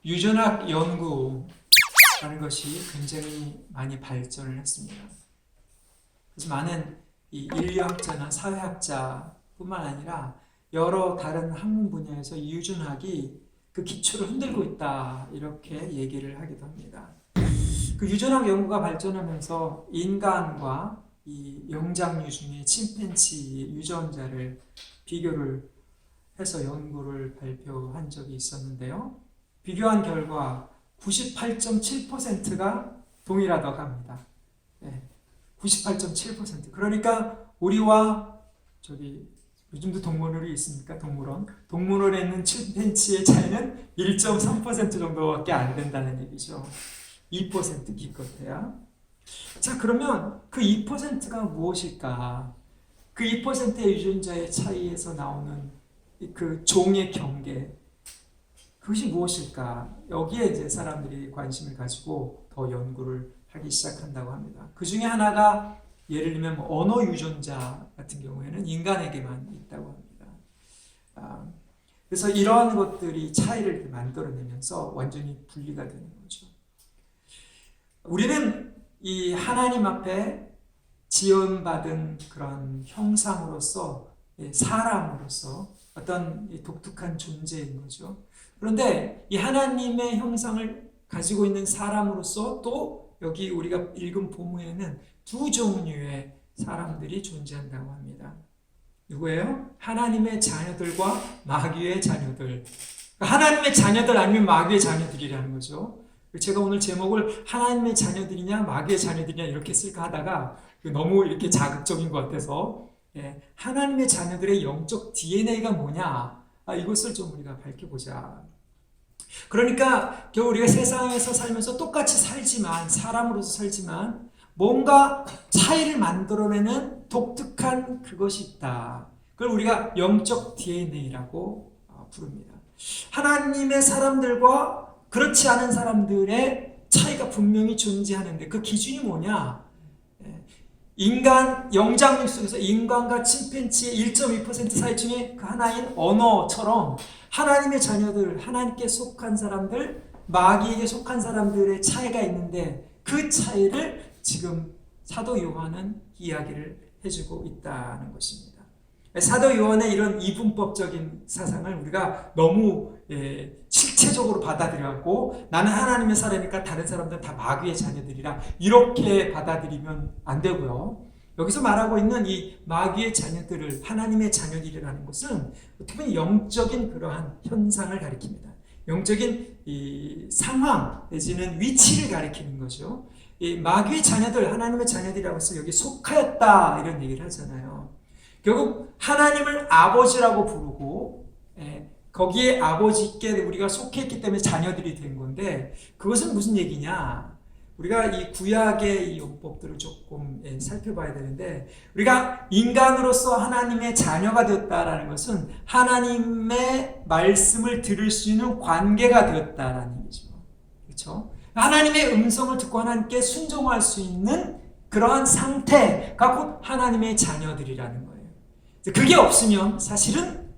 유전학 연구라는 것이 굉장히 많이 발전을 했습니다. 그래서 많은 이 인류학자나 사회학자뿐만 아니라 여러 다른 학문 분야에서 유전학이 그 기초를 흔들고 있다 이렇게 얘기를 하기도 합니다. 그 유전학 연구가 발전하면서 인간과 이 영장류 중에 침팬지의 유전자를 비교를 해서 연구를 발표한 적이 있었는데요. 비교한 결과 98.7%가 동일하다고 합니다. 네, 98.7%. 그러니까 우리와 요즘도 동물원이 있습니까? 동물원에 있는 침팬지의 차이는 1.3% 정도밖에 안 된다는 얘기죠. 2% 기껏해야. 자, 그러면 그 2%가 무엇일까? 그 2%의 유전자의 차이에서 나오는 그 종의 경계, 그것이 무엇일까? 여기에 이제 사람들이 관심을 가지고 더 연구를 하기 시작한다고 합니다. 그 중에 하나가 예를 들면 언어 유전자 같은 경우에는 인간에게만 있다고 합니다. 그래서 이러한 것들이 차이를 만들어내면서 완전히 분리가 되는 거죠. 우리는 이 하나님 앞에 지원받은 그런 형상으로서, 사람으로서 어떤 독특한 존재인 거죠. 그런데 이 하나님의 형상을 가지고 있는 사람으로서 또 여기 우리가 읽은 본문에는 두 종류의 사람들이 존재한다고 합니다. 누구예요? 하나님의 자녀들과 마귀의 자녀들. 하나님의 자녀들 아니면 마귀의 자녀들이라는 거죠. 제가 오늘 제목을 하나님의 자녀들이냐 마귀의 자녀들이냐 이렇게 쓸까 하다가 너무 이렇게 자극적인 것 같아서 하나님의 자녀들의 영적 DNA가 뭐냐, 이것을 좀 우리가 밝혀보자. 그러니까 겨우 우리가 세상에서 살면서 똑같이 살지만, 사람으로서 살지만 뭔가 차이를 만들어내는 독특한 그것이 있다. 그걸 우리가 영적 DNA라고 부릅니다. 하나님의 사람들과 그렇지 않은 사람들의 차이가 분명히 존재하는데 그 기준이 뭐냐? 인간, 영장류 속에서 인간과 침팬지의 1.2% 사이 중에 그 하나인 언어처럼 하나님의 자녀들, 하나님께 속한 사람들, 마귀에게 속한 사람들의 차이가 있는데 그 차이를 지금 사도 요한은 이야기를 해주고 있다는 것입니다. 사도 요한의 이런 이분법적인 사상을 우리가 너무 실체적으로 받아들여갖고 나는 하나님의 사람이니까 다른 사람들은 다 마귀의 자녀들이라 이렇게 받아들이면 안 되고요. 여기서 말하고 있는 이 마귀의 자녀들을 하나님의 자녀들이라는 것은 어떻게 보면 영적인 그러한 현상을 가리킵니다. 영적인 이 상황 내지는 위치를 가리키는 거죠. 이 마귀의 자녀들, 하나님의 자녀들이라고 해서 여기 속하였다 이런 얘기를 하잖아요. 결국 하나님을 아버지라고 부르고 거기에 아버지께 우리가 속했기 때문에 자녀들이 된 건데 그것은 무슨 얘기냐? 우리가 이 구약의 이 용법들을 조금 살펴봐야 되는데 우리가 인간으로서 하나님의 자녀가 되었다라는 것은 하나님의 말씀을 들을 수 있는 관계가 되었다라는 얘기죠. 그렇죠? 하나님의 음성을 듣고 하나님께 순종할 수 있는 그러한 상태가 곧 하나님의 자녀들이라는 거예요. 그게 없으면 사실은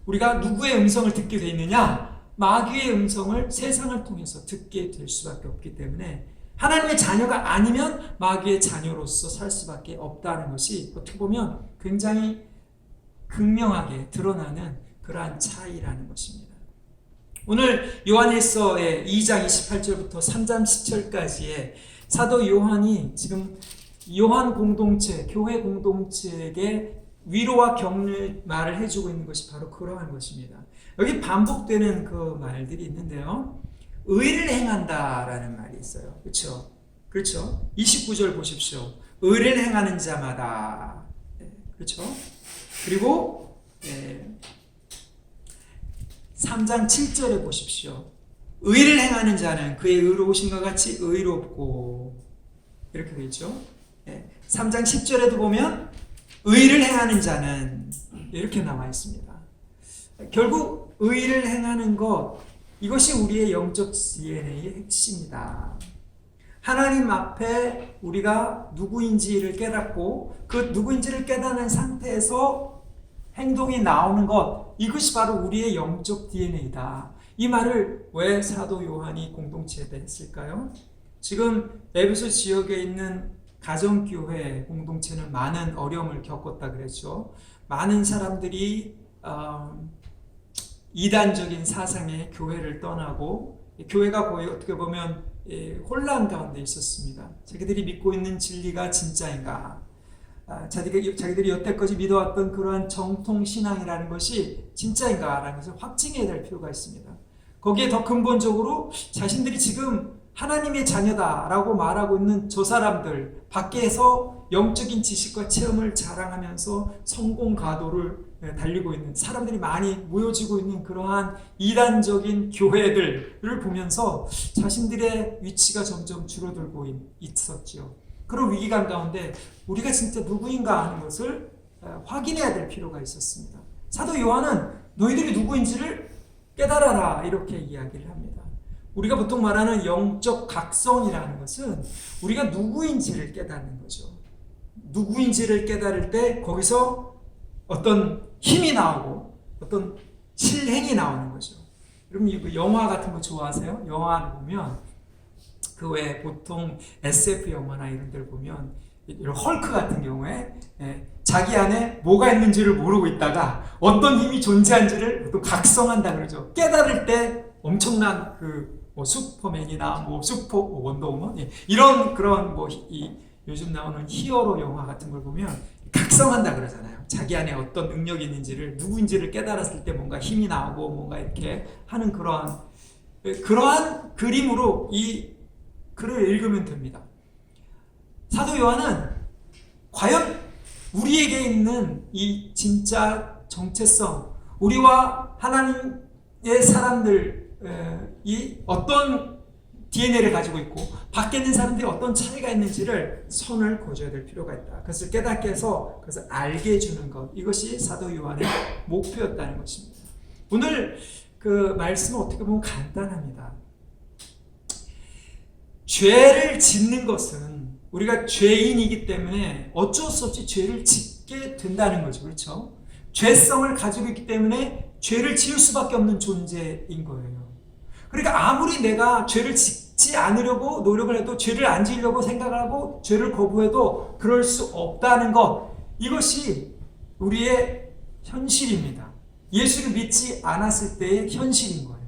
우리가 누구의 음성을 듣게 돼 있느냐? 마귀의 음성을 세상을 통해서 듣게 될 수밖에 없기 때문에 하나님의 자녀가 아니면 마귀의 자녀로서 살 수밖에 없다는 것이 어떻게 보면 굉장히 극명하게 드러나는 그러한 차이라는 것입니다. 오늘 요한일서의 2장 28절부터 3장 10절까지의 사도 요한이 지금 요한 공동체, 교회 공동체에게 위로와 격려 말을 해주고 있는 것이 바로 그러한 것입니다. 여기 반복되는 그 말들이 있는데요. 의를 행한다라는 말이 있어요. 그렇죠? 그렇죠? 29절 보십시오. 의를 행하는 자마다. 그렇죠? 그리고 3장 7절에 보십시오. 의를 행하는 자는 그의 의로우신과 같이 의롭고 이렇게 되어 있죠. 3장 10절에도 보면 의를 행하는 자는 이렇게 나와 있습니다. 결국 의를 행하는 것, 이것이 우리의 영적 DNA의 핵심이다. 하나님 앞에 우리가 누구인지를 깨닫고 그 누구인지를 깨닫는 상태에서 행동이 나오는 것, 이것이 바로 우리의 영적 DNA다. 이 말을 왜 사도 요한이 공동체에다 했을까요? 지금 에베소 지역에 있는 가정교회 공동체는 많은 어려움을 겪었다 그랬죠. 많은 사람들이 이단적인 사상의 교회를 떠나고 교회가 거의 어떻게 보면 혼란 가운데 있었습니다. 자기들이 믿고 있는 진리가 진짜인가? 자기들이 여태까지 믿어왔던 그러한 정통신앙이라는 것이 진짜인가라는 것을 확증해야 될 필요가 있습니다. 거기에 더 근본적으로 자신들이 지금 하나님의 자녀다라고 말하고 있는 저 사람들 밖에서 영적인 지식과 체험을 자랑하면서 성공 가도를 달리고 있는 사람들이 많이 모여지고 있는 그러한 이단적인 교회들을 보면서 자신들의 위치가 점점 줄어들고 있었죠. 그런 위기감 가운데 우리가 진짜 누구인가 하는 것을 확인해야 될 필요가 있었습니다. 사도 요한은 너희들이 누구인지를 깨달아라 이렇게 이야기를 합니다. 우리가 보통 말하는 영적 각성이라는 것은 우리가 누구인지를 깨닫는 거죠. 누구인지를 깨달을 때 거기서 어떤 힘이 나오고 어떤 실행이 나오는 거죠. 여러분 영화 같은 거 좋아하세요? 영화를 보면 그 외에 보통 SF 영화나 이런 데를 보면 이런 헐크 같은 경우에 자기 안에 뭐가 있는지를 모르고 있다가 어떤 힘이 존재한지를 또 각성한다 그러죠. 깨달을 때 엄청난 뭐 슈퍼맨이나 뭐 슈퍼 원더우먼 이런 그런 요즘 나오는 히어로 영화 같은 걸 보면 각성한다 그러잖아요. 자기 안에 어떤 능력이 있는지를 누구인지를 깨달았을 때 뭔가 힘이 나오고 뭔가 이렇게 하는 그러한 그림으로 이 글을 읽으면 됩니다. 사도 요한은 과연 우리에게 있는 이 진짜 정체성, 우리와 하나님의 사람들이 어떤 DNA를 가지고 있고 밖에 있는 사람들이 어떤 차이가 있는지를 선을 그어줘야 될 필요가 있다. 그것을 깨닫게 해서 그것을 알게 해주는 것, 이것이 사도 요한의 목표였다는 것입니다. 오늘 그 말씀은 어떻게 보면 간단합니다. 죄를 짓는 것은 우리가 죄인이기 때문에 어쩔 수 없이 죄를 짓게 된다는 거죠. 그렇죠? 죄성을 가지고 있기 때문에 죄를 지을 수밖에 없는 존재인 거예요. 그러니까 아무리 내가 죄를 짓지 않으려고 노력을 해도 죄를 안 지으려고 생각을 하고 죄를 거부해도 그럴 수 없다는 것, 이것이 우리의 현실입니다. 예수를 믿지 않았을 때의 현실인 거예요.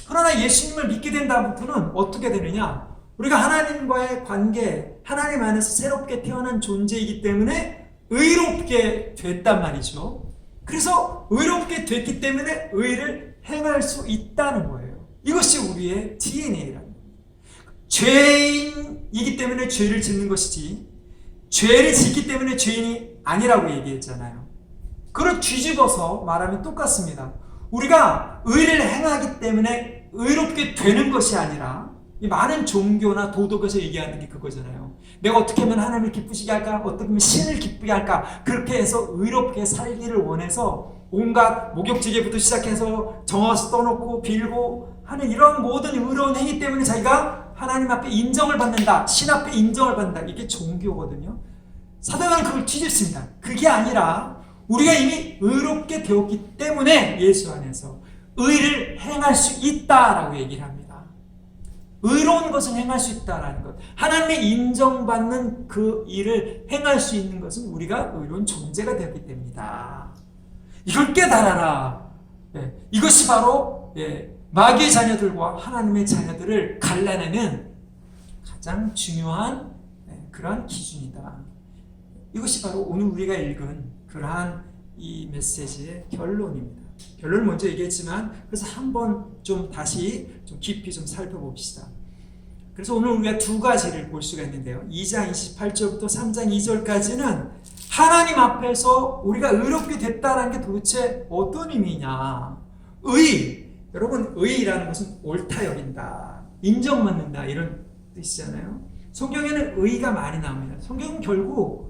그러나 예수님을 믿게 된 다음부터는 어떻게 되느냐? 우리가 하나님과의 관계, 하나님 안에서 새롭게 태어난 존재이기 때문에 의롭게 됐단 말이죠. 그래서 의롭게 됐기 때문에 의를 행할 수 있다는 거예요. 이것이 우리의 DNA라는 겁니다. 죄인이기 때문에 죄를 짓는 것이지 죄를 짓기 때문에 죄인이 아니라고 얘기했잖아요. 그걸 뒤집어서 말하면 똑같습니다. 우리가 의를 행하기 때문에 의롭게 되는 것이 아니라 이 많은 종교나 도덕에서 얘기하는 게 그거잖아요. 내가 어떻게 하면 하나님을 기쁘시게 할까? 어떻게 하면 신을 기쁘게 할까? 그렇게 해서 의롭게 살기를 원해서 온갖 목욕지게부터 시작해서 정화수 떠놓고 빌고 하는 이런 모든 의로운 행위 때문에 자기가 하나님 앞에 인정을 받는다. 신 앞에 인정을 받는다. 이게 종교거든요. 사도 요한은 그걸 뒤집습니다. 그게 아니라 우리가 이미 의롭게 되었기 때문에 예수 안에서 의를 행할 수 있다라고 얘기를 합니다. 의로운 것은 행할 수 있다라는 것, 하나님의 인정받는 그 일을 행할 수 있는 것은 우리가 의로운 존재가 되었기 때문이다. 이걸 깨달아라. 이것이 바로 마귀의 자녀들과 하나님의 자녀들을 갈라내는 가장 중요한 그러한 기준이다. 이것이 바로 오늘 우리가 읽은 그러한 이 메시지의 결론입니다. 결론을 먼저 얘기했지만 그래서 한번 좀 다시 좀 깊이 좀 살펴봅시다. 그래서 오늘 우리가 두 가지를 볼 수가 있는데요. 2장 28절부터 3장 2절까지는 하나님 앞에서 우리가 의롭게 됐다는 게 도대체 어떤 의미냐. 여러분 의라는 것은 옳다 여긴다, 인정받는다 이런 뜻이잖아요. 성경에는 의가 많이 나옵니다. 성경은 결국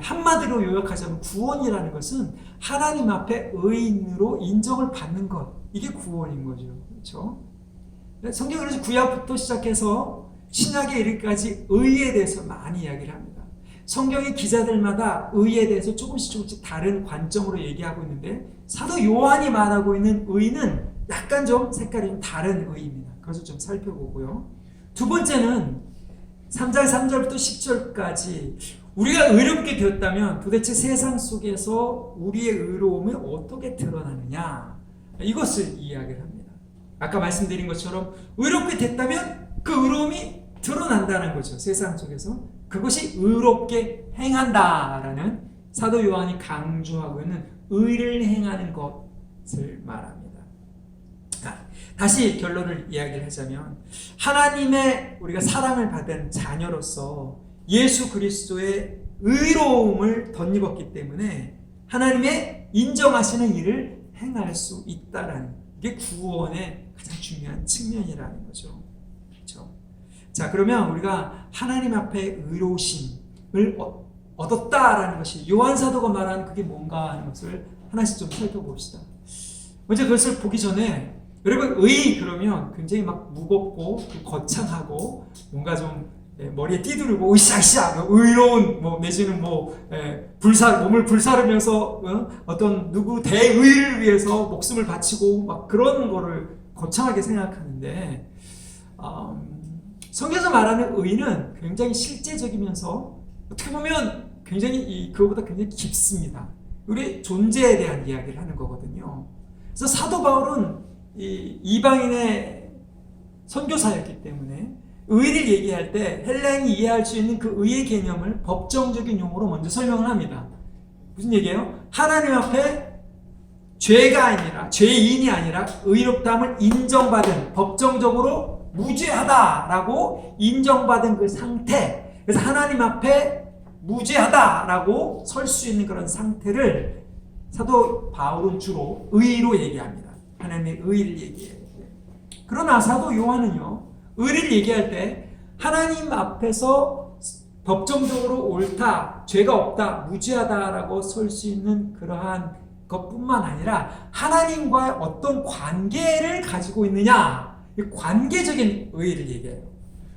한마디로 요약하자면 구원이라는 것은 하나님 앞에 의인으로 인정을 받는 것, 이게 구원인 거죠. 그렇죠? 성경은 그래서 구약부터 시작해서 신약에 이르기까지 의에 대해서 많이 이야기를 합니다. 성경의 기자들마다 의에 대해서 조금씩 다른 관점으로 얘기하고 있는데 사도 요한이 말하고 있는 의는 약간 좀 색깔이 좀 다른 의입니다. 그것을 좀 살펴보고요. 두 번째는 3장 3절부터 10절까지 우리가 의롭게 되었다면 도대체 세상 속에서 우리의 의로움이 어떻게 드러나느냐, 이것을 이야기를 합니다. 아까 말씀드린 것처럼 의롭게 됐다면 그 의로움이 드러난다는 거죠. 세상 속에서 그것이 의롭게 행한다라는 사도 요한이 강조하고 있는 의를 행하는 것을 말합니다. 다시 결론을 이야기를 하자면 하나님의 우리가 사랑을 받은 자녀로서 예수 그리스도의 의로움을 덧입었기 때문에 하나님의 인정하시는 일을 행할 수 있다라는 게 구원의 가장 중요한 측면이라는 거죠. 그렇죠? 자, 그러면 우리가 하나님 앞에 의로우심을 얻었다라는 것이 요한 사도가 말하는 그게 뭔가 하는 것을 하나씩 좀 살펴봅시다. 먼저 그것을 보기 전에 여러분 의 그러면 굉장히 막 무겁고 거창하고 뭔가 좀 머리에 띠두르고 으쌰으쌰 의로운 내지는 몸을 불사르면서 어떤 누구 대의를 위해서 목숨을 바치고 막 그런 거를 거창하게 생각하는데 성경에서 말하는 의는 굉장히 실제적이면서 어떻게 보면 굉장히 그거보다 굉장히 깊습니다. 우리 존재에 대한 이야기를 하는 거거든요. 그래서 사도 바울은 이방인의 선교사였기 때문에 의를 얘기할 때 헬라인이 이해할 수 있는 그 의의 개념을 법정적인 용어로 먼저 설명을 합니다. 무슨 얘기예요? 하나님 앞에 죄인이 아니라 의롭다함을 인정받은, 법정적으로 무죄하다라고 인정받은 그 상태, 그래서 하나님 앞에 무죄하다라고 설 수 있는 그런 상태를 사도 바울은 주로 의로 얘기합니다. 하나님의 의를 얘기해요. 그러나 사도 요한은요, 의를 얘기할 때 하나님 앞에서 법정적으로 옳다, 죄가 없다, 무죄하다라고 설 수 있는 그러한 것뿐만 아니라 하나님과의 어떤 관계를 가지고 있느냐, 관계적인 의를 얘기해요.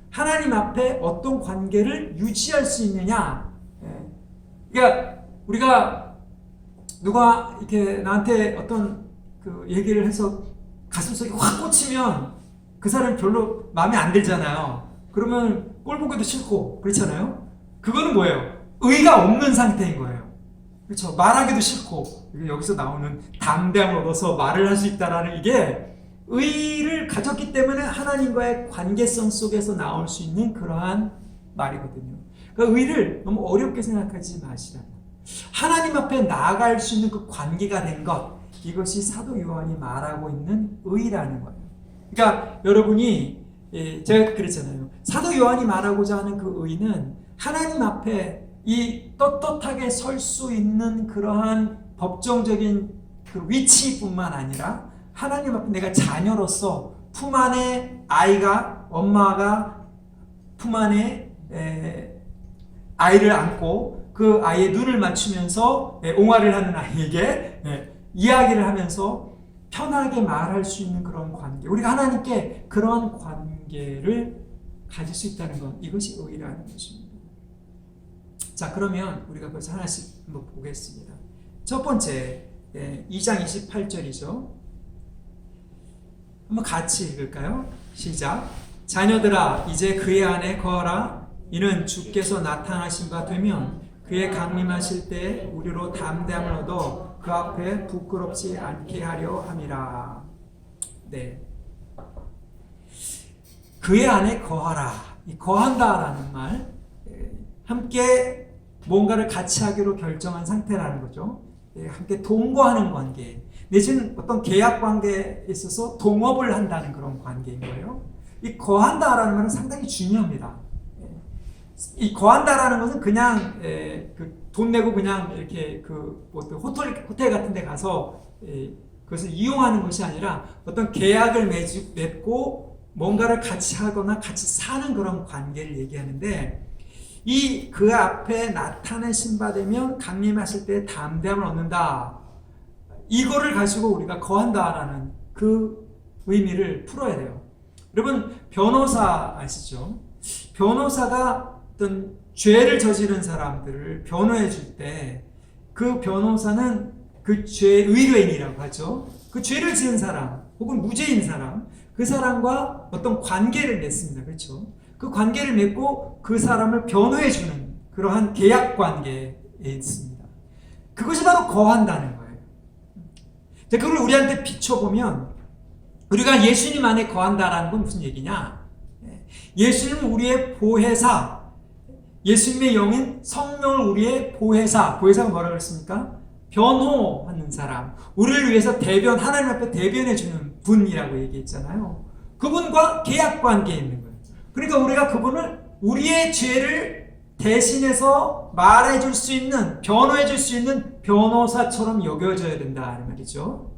하나님 앞에 어떤 관계를 유지할 수 있느냐. 그러니까 우리가 누가 이렇게 나한테 어떤 그 얘기를 해서 가슴속에 확 꽂히면 그 사람이 별로 마음에 안 들잖아요. 그러면 꼴 보기도 싫고 그렇잖아요. 그거는 뭐예요? 의가 없는 상태인 거예요. 그렇죠? 말하기도 싫고, 여기서 나오는 담대함을 얻어서 말을 할 수 있다라는 이게 의를 가졌기 때문에 하나님과의 관계성 속에서 나올 수 있는 그러한 말이거든요. 그러니까 의를 너무 어렵게 생각하지 마시라. 하나님 앞에 나아갈 수 있는 그 관계가 된 것, 이것이 사도 요한이 말하고 있는 의라는 거예요. 그러니까 여러분이 제가 그랬잖아요. 사도 요한이 말하고자 하는 그 의는 하나님 앞에 이 떳떳하게 설 수 있는 그러한 법정적인 그 위치뿐만 아니라 하나님 앞에 내가 자녀로서 품 안에 아이가, 엄마가 품 안에 아이를 안고 그 아이의 눈을 맞추면서 옹알을 하는 아이에게 이야기를 하면서 편하게 말할 수 있는 그런 관계, 우리가 하나님께 그런 관계를 가질 수 있다는 것, 이것이 의라는 것입니다. 자, 그러면 우리가 그것을 하나씩 한번 보겠습니다. 첫 번째, 2장 28절이죠. 한번 같이 읽을까요? 시작. 자녀들아, 이제 그의 안에 거하라. 이는 주께서 나타나신 바 되면 그의 강림하실 때 우리로 담대함을 얻어 그 앞에 부끄럽지 않게 하려 함이라. 네. 그의 안에 거하라. 이 거한다라는 말, 함께 뭔가를 같이 하기로 결정한 상태라는 거죠. 함께 동거하는 관계, 내지는 어떤 계약 관계에 있어서 동업을 한다는 그런 관계인 거예요. 이 거한다라는 말은 상당히 중요합니다. 이 거한다라는 것은 그냥 돈 내고 그냥 이렇게 호텔 같은 데 가서 그것을 이용하는 것이 아니라 어떤 계약을 맺고 뭔가를 같이 하거나 같이 사는 그런 관계를 얘기하는데, 그 앞에 나타내신 바 되면 강림하실 때 담대함을 얻는다. 이거를 가지고 우리가 거한다라는 그 의미를 풀어야 돼요. 여러분, 변호사 아시죠? 변호사가 어떤 죄를 저지른 사람들을 변호해 줄 때 그 변호사는 그 죄 의뢰인이라고 하죠. 그 죄를 지은 사람 혹은 무죄인 사람, 그 사람과 어떤 관계를 맺습니다. 그렇죠? 그 관계를 맺고 그 사람을 변호해주는 그러한 계약 관계에 있습니다. 그것이 바로 거한다는 거예요. 그걸 우리한테 비춰보면 우리가 예수님 안에 거한다라는 건 무슨 얘기냐? 예수님은 우리의 보혜사, 예수님의 영인 성령을 우리의 보혜사, 보혜사가 뭐라고 그랬습니까? 변호하는 사람, 우리를 위해서 하나님 앞에 대변해주는 분이라고 얘기했잖아요. 그분과 계약 관계에 있는 거예요. 그러니까 우리가 그분을 우리의 죄를 대신해서 말해줄 수 있는, 변호해줄 수 있는 변호사처럼 여겨져야 된다는 말이죠.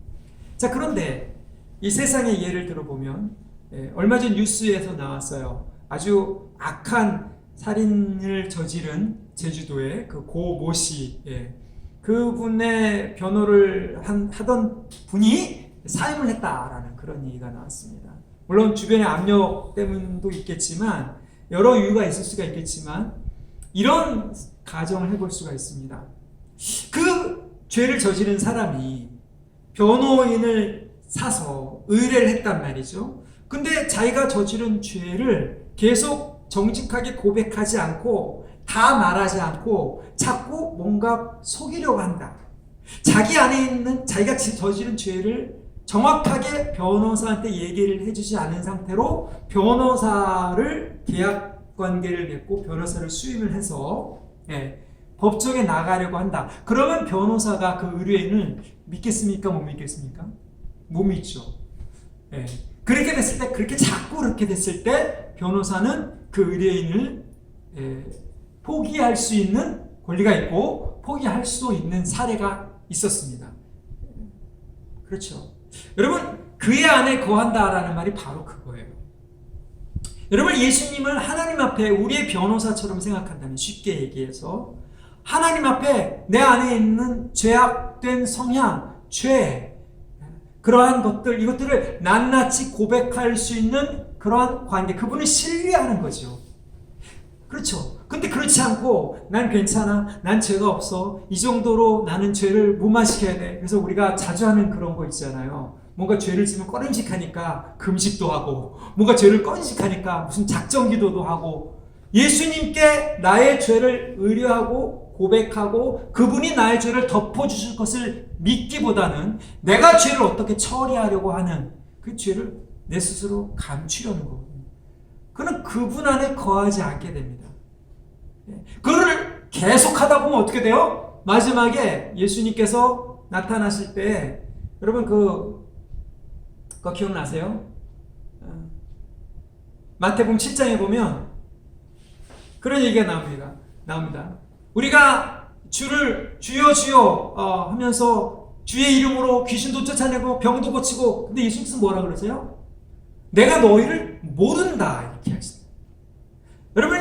자, 그런데 이 세상의 예를 들어보면 얼마 전 뉴스에서 나왔어요. 아주 악한 살인을 저지른 제주도의 그 고 모 씨, 그분의 변호를 하던 분이 사임을 했다라는 그런 얘기가 나왔습니다. 물론 주변의 압력 때문도 있겠지만 여러 이유가 있을 수가 있겠지만 이런 가정을 해볼 수가 있습니다. 그 죄를 저지른 사람이 변호인을 사서 의뢰를 했단 말이죠. 근데 자기가 저지른 죄를 계속 정직하게 고백하지 않고 다 말하지 않고 자꾸 뭔가 속이려고 한다. 자기 안에 있는 자기가 저지른 죄를 정확하게 변호사한테 얘기를 해주지 않은 상태로 변호사를 계약 관계를 맺고 변호사를 수임을 해서 법정에 나가려고 한다. 그러면 변호사가 그 의뢰인을 믿겠습니까? 못 믿겠습니까? 못 믿죠. 그렇게 됐을 때, 자꾸 그렇게 됐을 때 변호사는 그 의뢰인을 포기할 수 있는 권리가 있고 포기할 수 있는 사례가 있었습니다. 그렇죠. 여러분, 그의 안에 거한다라는 말이 바로 그거예요. 여러분, 예수님을 하나님 앞에 우리의 변호사처럼 생각한다면, 쉽게 얘기해서 하나님 앞에 내 안에 있는 죄악된 성향, 죄, 그러한 것들, 이것들을 낱낱이 고백할 수 있는 그러한 관계, 그분을 신뢰하는 거죠. 그렇죠. 근데 그렇지 않고 난 괜찮아, 난 죄가 없어, 이 정도로 나는 죄를 무마시켜야 돼. 그래서 우리가 자주 하는 그런 거 있잖아요. 뭔가 죄를 지면 꺼림직하니까 금식도 하고, 뭔가 죄를 꺼림직하니까 무슨 작정기도도 하고, 예수님께 나의 죄를 의뢰하고 고백하고 그분이 나의 죄를 덮어주실 것을 믿기보다는 내가 죄를 어떻게 처리하려고 하는 그 죄를 내 스스로 감추려는 거거든요. 그는 그분 안에 거하지 않게 됩니다. 그를 계속하다 보면 어떻게 돼요? 마지막에 예수님께서 나타나실 때, 여러분 그거 기억나세요? 마태복음 7장에 보면 그런 얘기가 나옵니다. 우리가 주를 주여 주여 하면서 주의 이름으로 귀신도 쫓아내고 병도 고치고, 근데 예수님께서 뭐라 그러세요? 내가 너희를 모른다, 이렇게 하십니다. 여러분,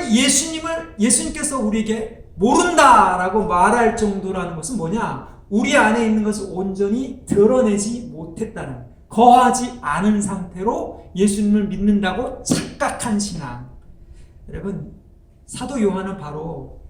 예수님께서 우리에게 모른다라고 말할 정도라는 것은 뭐냐? 우리 안에 있는 것을 온전히 드러내지 못했다는, 거하지 않은 상태로 예수님을 믿는다고 착각한 신앙. 여러분, 사도 요한은 바로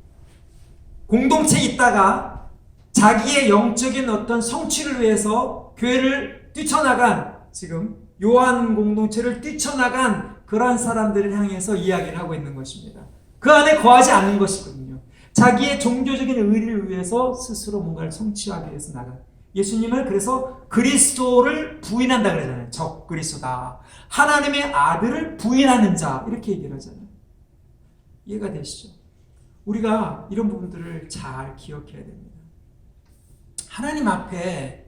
공동체에 있다가 자기의 영적인 어떤 성취를 위해서 교회를 뛰쳐나간, 지금 요한 공동체를 뛰쳐나간 그러한 사람들을 향해서 이야기를 하고 있는 것입니다. 그 안에 거하지 않는 것이거든요. 자기의 종교적인 의리를 위해서 스스로 뭔가를 성취하기 위해서 나간, 예수님을 그래서 그리스도를 부인한다 그러잖아요. 적 그리스도다. 하나님의 아들을 부인하는 자, 이렇게 얘기를 하잖아요. 이해가 되시죠? 우리가 이런 부분들을 잘 기억해야 됩니다. 하나님 앞에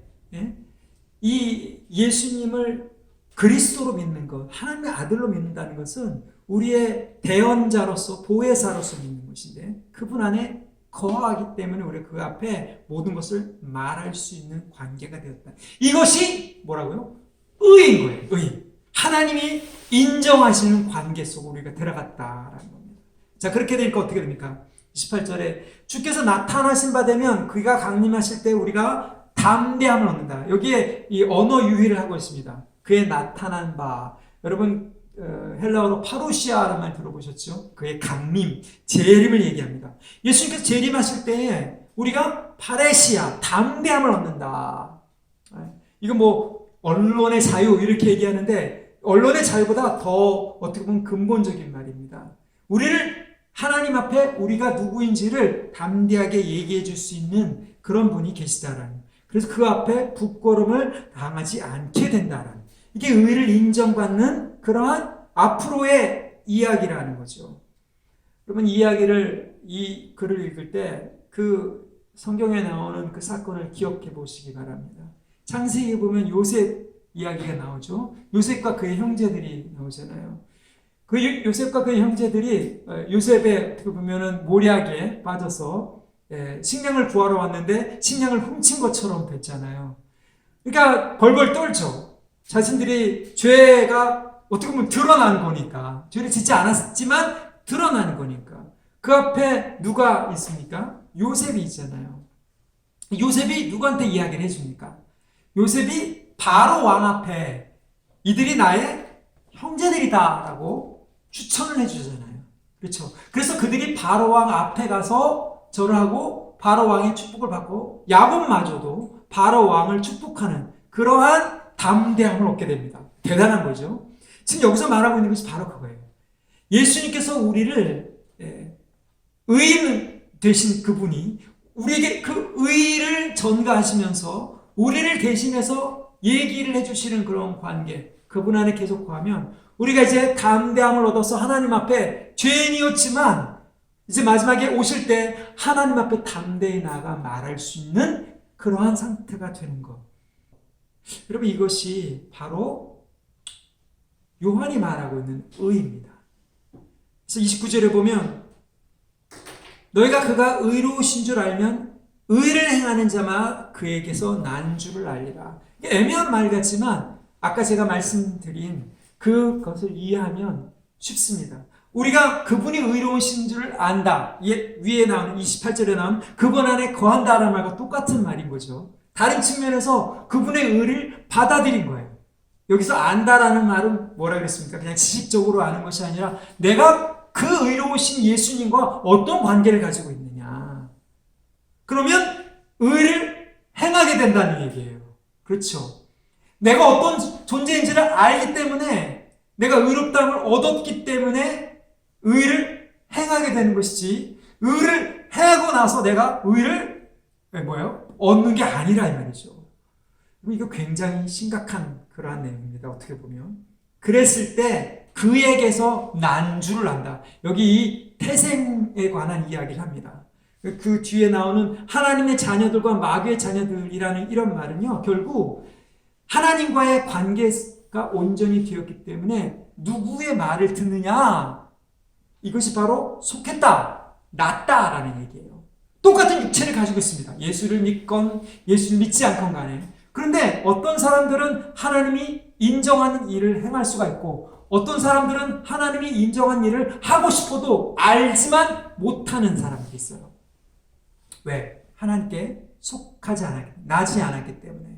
이 예수님을 그리스도로 믿는 것, 하나님의 아들로 믿는다는 것은 우리의 대언자로서, 보혜사로서 믿는 것인데, 그분 안에 거하기 때문에 우리가 그 앞에 모든 것을 말할 수 있는 관계가 되었다. 이것이 뭐라고요? 의인 거예요. 의. 하나님이 인정하시는 관계 속으로 우리가 들어갔다라는 겁니다. 자, 그렇게 되니까 어떻게 됩니까? 28절에 주께서 나타나신 바 되면 그가 강림하실 때 우리가 담대함을 얻는다. 여기에 이 언어 유희를 하고 있습니다. 그의 나타난 바. 여러분, 헬라어로 파루시아라는 말 들어보셨죠? 그의 강림, 재림을 얘기합니다. 예수님께서 재림하실 때에 우리가 파레시아, 담대함을 얻는다. 이거 뭐 언론의 자유 이렇게 얘기하는데 언론의 자유보다 더 어떻게 보면 근본적인 말입니다. 우리를 하나님 앞에 우리가 누구인지를 담대하게 얘기해 줄 수 있는 그런 분이 계시다라는. 그래서 그 앞에 부끄러움을 당하지 않게 된다라는. 이게 의를 인정받는 그러한 앞으로의 이야기라는 거죠. 여러분 이 글을 읽을 때 그 성경에 나오는 그 사건을 기억해 보시기 바랍니다. 창세기에 보면 요셉 이야기가 나오죠. 요셉과 그의 형제들이 나오잖아요. 그 요셉과 그의 형제들이 요셉의 어떻게 보면은 모략에 빠져서 식량을 구하러 왔는데 식량을 훔친 것처럼 됐잖아요. 그러니까 벌벌 떨죠. 자신들이 죄가 어떻게 보면 드러난 거니까. 죄를 짓지 않았지만 드러난 거니까. 그 앞에 누가 있습니까? 요셉이 있잖아요. 요셉이 누구한테 이야기를 해줍니까? 요셉이 바로 왕 앞에 이들이 나의 형제들이다라고 추천을 해주잖아요. 그렇죠? 그래서 그들이 바로 왕 앞에 가서 절을 하고 바로 왕의 축복을 받고 야곱마저도 바로 왕을 축복하는 그러한 담대함을 얻게 됩니다. 대단한 거죠. 지금 여기서 말하고 있는 것이 바로 그거예요. 예수님께서 우리를 의인 되신 그분이 우리에게 그 의를 전가하시면서 우리를 대신해서 얘기를 해주시는 그런 관계, 그분 안에 계속 거하면 우리가 이제 담대함을 얻어서 하나님 앞에 죄인이었지만 이제 마지막에 오실 때 하나님 앞에 담대히 나가 말할 수 있는 그러한 상태가 되는 것. 여러분 이것이 바로 요한이 말하고 있는 의입니다. 그래서 29절에 보면 너희가 그가 의로우신 줄 알면 의를 행하는 자마 그에게서 난 줄을 알리라. 애매한 말 같지만 아까 제가 말씀드린 그것을 이해하면 쉽습니다. 우리가 그분이 의로우신 줄 안다. 위에 나오는 28절에 나오는 그분 안에 거한다라는 말과 똑같은 말인 거죠. 다른 측면에서 그분의 의를 받아들인 거예요. 여기서 안다라는 말은 뭐라 그랬습니까? 그냥 지식적으로 아는 것이 아니라 내가 그 의로우신 예수님과 어떤 관계를 가지고 있느냐. 그러면 의를 행하게 된다는 얘기예요. 그렇죠. 내가 어떤 존재인지를 알기 때문에 내가 의롭다함을 얻었기 때문에 의를 행하게 되는 것이지 의를 행하고 나서 내가 의를 얻는 게 아니라 이 말이죠. 이거 굉장히 심각한 그러한 내용입니다. 어떻게 보면. 그랬을 때 그에게서 난 줄을 안다. 여기 이 태생에 관한 이야기를 합니다. 그 뒤에 나오는 하나님의 자녀들과 마귀의 자녀들이라는 이런 말은요. 결국 하나님과의 관계가 온전히 되었기 때문에 누구의 말을 듣느냐. 이것이 바로 속했다, 낫다라는 얘기예요. 똑같은 육체를 가지고 있습니다. 예수를 믿건 예수를 믿지 않건 간에. 그런데 어떤 사람들은 하나님이 인정하는 일을 행할 수가 있고 어떤 사람들은 하나님이 인정한 일을 하고 싶어도 알지만 못하는 사람들이 있어요. 왜? 하나님께 속하지 않았기, 나지 않았기 때문에.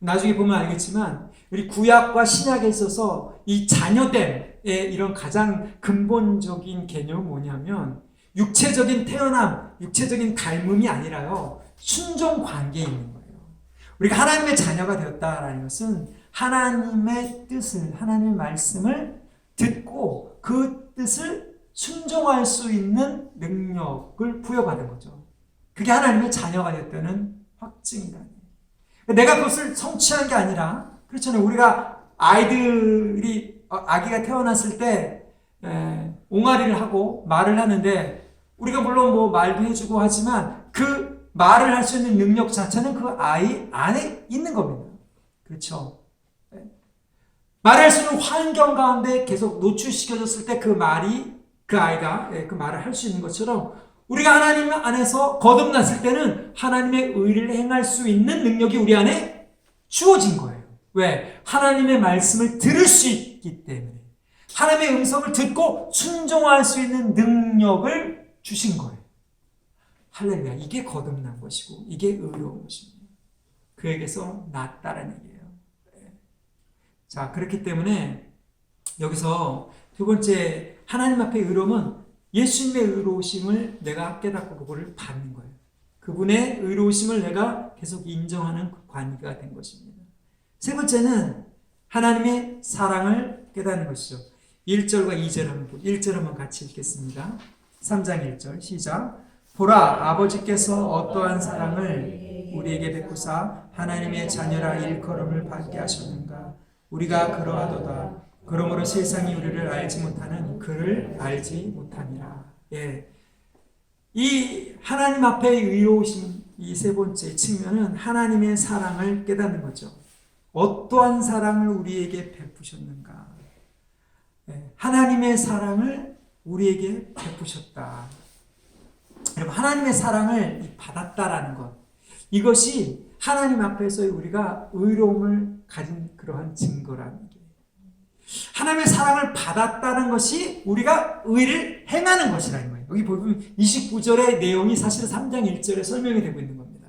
나중에 보면 알겠지만 우리 구약과 신약에 있어서 이 자녀됨의 이런 가장 근본적인 개념은 뭐냐면 육체적인 태어남, 육체적인 닮음이 아니라요. 순종 관계에 있는 거예요. 우리가 하나님의 자녀가 되었다라는 것은 하나님의 뜻을, 하나님의 말씀을 듣고 그 뜻을 순종할 수 있는 능력을 부여받은 거죠. 그게 하나님의 자녀가 되었다는 확증이다. 내가 그것을 성취한 게 아니라, 그렇잖아요. 우리가 아기가 태어났을 때 옹알이를 하고 말을 하는데 우리가 물론 뭐 말도 해주고 하지만 그 말을 할 수 있는 능력 자체는 그 아이 안에 있는 겁니다. 그렇죠. 말할 수 있는 환경 가운데 계속 노출시켜졌을 때 그 아이가 그 말을 할 수 있는 것처럼 우리가 하나님 안에서 거듭났을 때는 하나님의 의를 행할 수 있는 능력이 우리 안에 주어진 거예요. 왜? 하나님의 말씀을 들을 수 있기 때문에. 하나님의 음성을 듣고 순종할 수 있는 능력을 주신 거예요. 할렐루야. 이게 거듭난 것이고 이게 의로운 것입니다. 그에게서 낫다라는 얘기예요. 자, 그렇기 때문에 여기서 두 번째 하나님 앞의 의로움은 예수님의 의로우심을 내가 깨닫고 그거를 받는 거예요. 그분의 의로우심을 내가 계속 인정하는 그 관계가 된 것입니다. 세 번째는 하나님의 사랑을 깨닫는 것이죠. 1절과 2절 한번, 1절 한번 같이 읽겠습니다. 3장 1절 시작. 보라, 아버지께서 어떠한 사랑을 우리에게 베푸사 하나님의 자녀라 일컬음을 받게 하셨는가. 우리가 그러하도다. 그러므로 세상이 우리를 알지 못하는 그를 알지 못함이라. 예. 이 하나님 앞에 의로우신 이 세 번째 측면은 하나님의 사랑을 깨닫는 거죠. 어떠한 사랑을 우리에게 베푸셨는가. 예. 하나님의 사랑을 우리에게 베푸셨다. 여러분, 하나님의 사랑을 받았다라는 것, 이것이 하나님 앞에서 우리가 의로움을 가진 그러한 증거라는 게, 하나님의 사랑을 받았다는 것이 우리가 의를 행하는 것이라는 거예요. 여기 보면 29절의 내용이 사실은 3장 1절에 설명이 되고 있는 겁니다.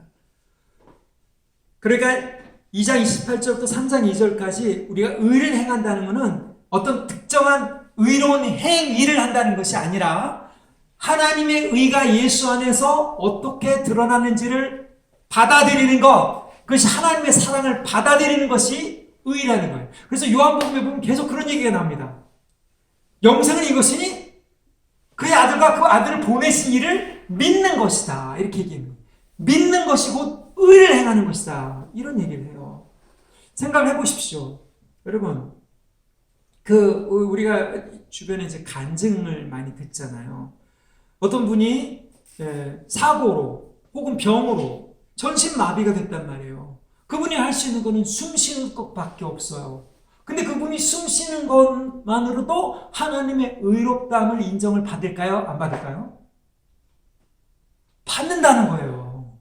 그러니까 2장 28절부터 3장 2절까지 우리가 의를 행한다는 것은 어떤 특정한 의로운 행위를 한다는 것이 아니라 하나님의 의가 예수 안에서 어떻게 드러나는지를 받아들이는 것, 그것이 하나님의 사랑을 받아들이는 것이 의라는 거예요. 그래서 요한복음에 보면 계속 그런 얘기가 나옵니다. 영생은 이것이니 그의 아들과 그 아들을 보내신 이를 믿는 것이다. 이렇게 얘기해요. 믿는 것이 곧 의를 행하는 것이다. 이런 얘기를 해요. 생각을 해보십시오. 여러분, 우리가 주변에 이제 간증을 많이 듣잖아요. 어떤 분이 사고로 혹은 병으로 전신마비가 됐단 말이에요. 그분이 할 수 있는 거는 숨 쉬는 것밖에 없어요. 근데 그분이 숨 쉬는 것만으로도 하나님의 의롭다함을 인정을 받을까요? 안 받을까요? 받는다는 거예요.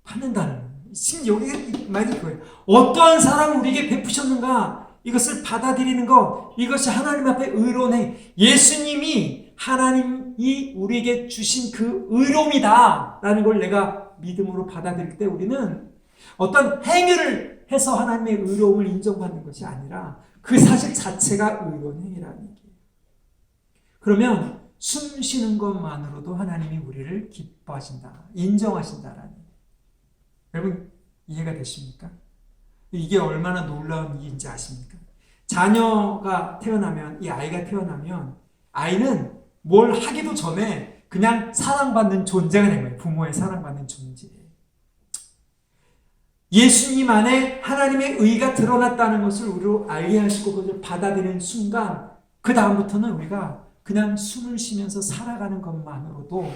받는다는 거예요. 지금 여기 말이 그거예요. 어떠한 사랑을 우리에게 베푸셨는가? 이것을 받아들이는 것, 이것이 하나님 앞에 의로운 행. 예수님이 하나님이 우리에게 주신 그 의로움이다 라는 걸 내가 믿음으로 받아들일 때 우리는 어떤 행위를 해서 하나님의 의로움을 인정받는 것이 아니라 그 사실 자체가 의로운 행위라는 얘기예요. 그러면 숨 쉬는 것만으로도 하나님이 우리를 기뻐하신다, 인정하신다라는 얘기예요. 여러분, 이해가 되십니까? 이게 얼마나 놀라운 일인지 아십니까? 자녀가 태어나면, 이 아이가 태어나면 아이는 뭘 하기도 전에 그냥 사랑받는 존재가 된 거예요. 부모의 사랑받는 존재. 예수님 안에 하나님의 의가 드러났다는 것을 우리로 알게 하시고 그것을 받아들이는 순간, 그 다음부터는 우리가 그냥 숨을 쉬면서 살아가는 것만으로도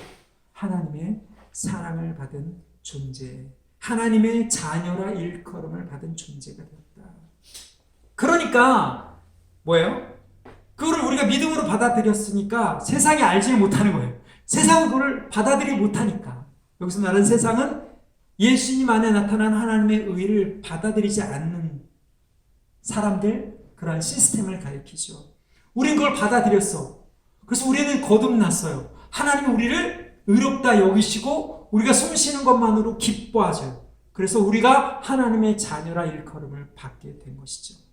하나님의 사랑을 받은 존재, 하나님의 자녀라 일컬음을 받은 존재가 되었다. 그러니까 뭐예요? 그거를 우리가 믿음으로 받아들였으니까 세상이 알지 못하는 거예요. 세상은 그걸 받아들이지 못하니까. 여기서 말하는 세상은 예수님 안에 나타난 하나님의 의를 받아들이지 않는 사람들, 그런 시스템을 가리키죠. 우리는 그걸 받아들였어. 그래서 우리는 거듭났어요. 하나님은 우리를 의롭다 여기시고 우리가 숨 쉬는 것만으로 기뻐하죠. 그래서 우리가 하나님의 자녀라 일컬음을 받게 된 것이죠.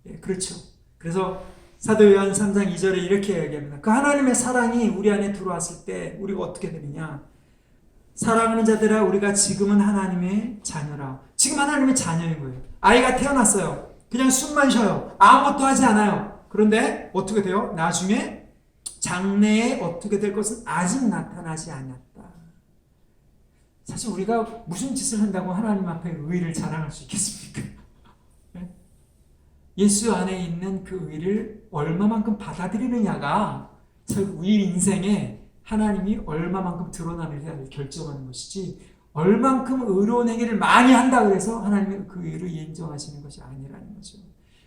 예, 그렇죠. 그래서 사도 요한 3장 2절에 이렇게 얘기합니다. 그 하나님의 사랑이 우리 안에 들어왔을 때 우리가 어떻게 되느냐? 사랑하는 자들아, 우리가 지금은 하나님의 자녀라. 지금 하나님의 자녀인 거예요. 아이가 태어났어요. 그냥 숨만 쉬어요. 아무것도 하지 않아요. 그런데 어떻게 돼요? 나중에 장래에 어떻게 될 것은 아직 나타나지 않았다. 사실 우리가 무슨 짓을 한다고 하나님 앞에 의를 자랑할 수 있겠습니까? 예수 안에 있는 그 의를 얼마만큼 받아들이느냐가 우리 인생에 하나님이 얼마만큼 드러나느냐를 결정하는 것이지, 얼만큼 의로운 행위를 많이 한다고 해서 하나님의 그 의를 인정하시는 것이 아니라는 거죠.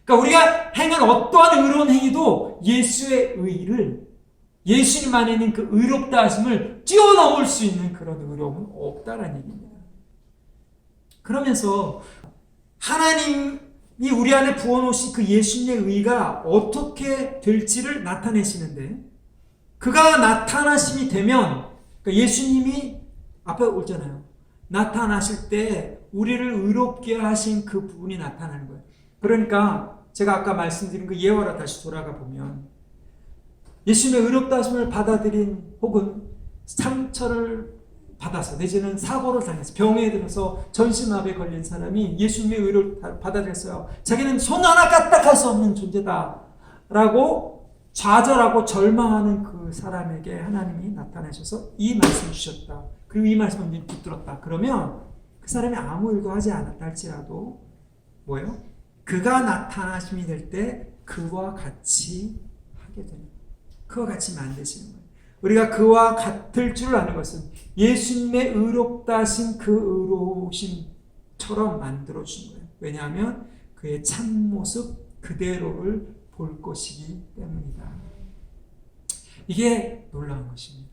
그러니까 우리가 행한 어떠한 의로운 행위도 예수의 의를, 예수님 안에 있는 그 의롭다 하심을 뛰어넘을 수 있는 그런 의로움은 없다라는 얘기입니다. 그러면서 하나님이 우리 안에 부어놓으신 그 예수님의 의가 어떻게 될지를 나타내시는데, 그가 나타나심이 되면, 그러니까 예수님이 앞에 오잖아요. 나타나실 때 우리를 의롭게 하신 그 부분이 나타나는 거예요. 그러니까 제가 아까 말씀드린 그 예화로 다시 돌아가 보면, 예수님의 의롭다 하심을 받아들인 혹은 상처를 받아서 내지는 사고를 당해서 병에 들어서 전신마비에 걸린 사람이 예수님의 의를 받아들였어요. 자기는 손 하나 까딱할 수 없는 존재다라고 좌절하고 절망하는 그 사람에게 하나님이 나타나셔서 이 말씀을 주셨다. 그리고 이 말씀을 붙들었다. 그러면 그 사람이 아무 일도 하지 않았다 할지라도 뭐예요? 그가 나타나심이 될 때 그와 같이 하게 되는 거예요. 그와 같이 만드시는 거예요. 우리가 그와 같을 줄 아는 것은 예수님의 의롭다 하신 그 의로우심처럼 만들어주신 거예요. 왜냐하면 그의 참모습 그대로를 볼 것이기 때문이다. 이게 놀라운 것입니다.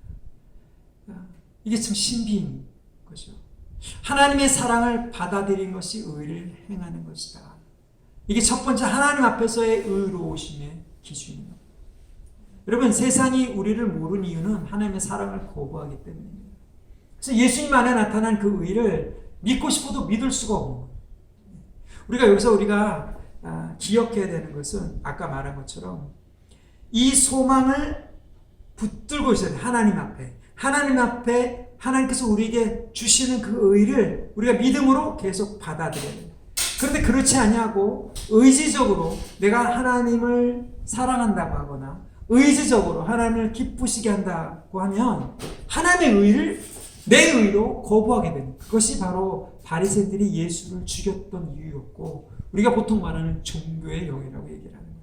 이게 참 신비인 거죠. 하나님의 사랑을 받아들인 것이 의를 행하는 것이다. 이게 첫 번째 하나님 앞에서의 의로우심의 기준입니다. 여러분, 세상이 우리를 모르는 이유는 하나님의 사랑을 거부하기 때문입니다. 그래서 예수님 안에 나타난 그 의를 믿고 싶어도 믿을 수가 없는 거예요. 우리가 기억해야 되는 것은 아까 말한 것처럼 이 소망을 붙들고 있어야 돼요. 하나님 앞에 하나님께서 우리에게 주시는 그 의를 우리가 믿음으로 계속 받아들여야 돼요. 그런데 그렇지 않냐고 의지적으로 내가 하나님을 사랑한다고 하거나 의지적으로 하나님을 기쁘시게 한다고 하면 하나님의 의를 내 의로 거부하게 되는, 그것이 바로 바리새인들이 예수를 죽였던 이유였고 우리가 보통 말하는 종교의 영이라고 얘기를 하는 거예요.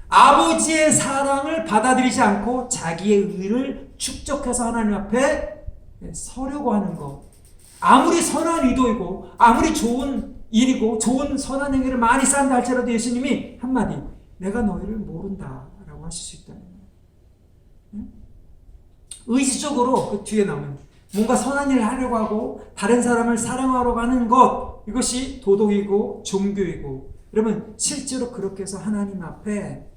아버지의 사랑을 받아들이지 않고 자기의 의를 축적해서 하나님 앞에 서려고 하는 것, 아무리 선한 의도이고 아무리 좋은 일이고 좋은 선한 행위를 많이 쌓는다 할지라도 예수님이 한마디 내가 너희를 모른다 라고 하실 수 있다는 거예요. 의지적으로 그 뒤에 나오는 뭔가 선한 일을 하려고 하고 다른 사람을 사랑하러 가는 것, 이것이 도덕이고 종교이고, 여러분 실제로 그렇게 해서 하나님 앞에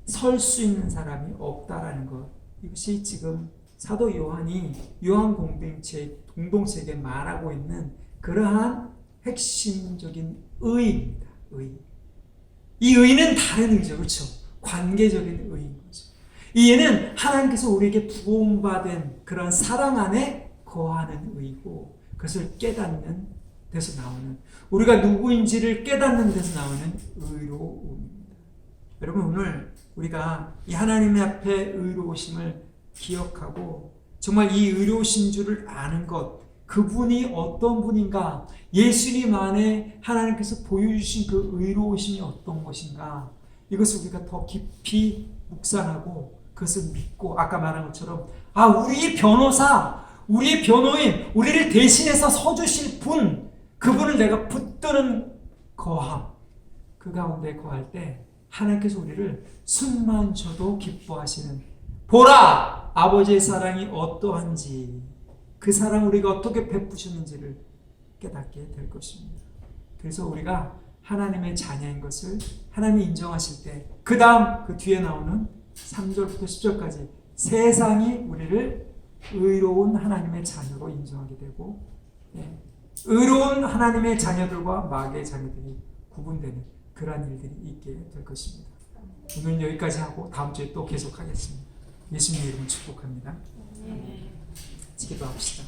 설 수 있는 사람이 없다라는 것, 이것이 지금 사도 요한이 요한 공동체에게 말하고 있는 그러한 핵심적인 의입니다. 이 의는 다른 의죠. 그렇죠? 관계적인 의인 거죠. 이 의는 하나님께서 우리에게 부음받은 그런 사랑 안에 거하는 의고, 그것을 깨닫는 데서 나오는, 우리가 누구인지를 깨닫는 데서 나오는 의로움입니다. 여러분, 오늘 우리가 이 하나님 앞에 의로우심을 기억하고 정말 이 의로우신 줄을 아는 것, 그분이 어떤 분인가, 예수님 안에 하나님께서 보여주신 그 의로우심이 어떤 것인가, 이것을 우리가 더 깊이 묵상하고 그것을 믿고, 아까 말한 것처럼 우리의 변호사, 우리의 변호인, 우리를 대신해서 서주실 분, 그분을 내가 붙드는 거함, 그 가운데 거할 때 하나님께서 우리를 숨만 쉬어도 기뻐하시는, 보라 아버지의 사랑이 어떠한지, 그 사랑 우리가 어떻게 베푸셨는지를 깨닫게 될 것입니다. 그래서 우리가 하나님의 자녀인 것을 하나님이 인정하실 때, 그 다음 그 뒤에 나오는 3절부터 10절까지 세상이 우리를 의로운 하나님의 자녀로 인정하게 되고, 의로운 하나님의 자녀들과 마귀의 자녀들이 구분되는 그러한 일들이 있게 될 것입니다. 오늘 여기까지 하고 다음 주에 또 계속하겠습니다. 예수님의 이름으로 축복합니다. 기도합시다.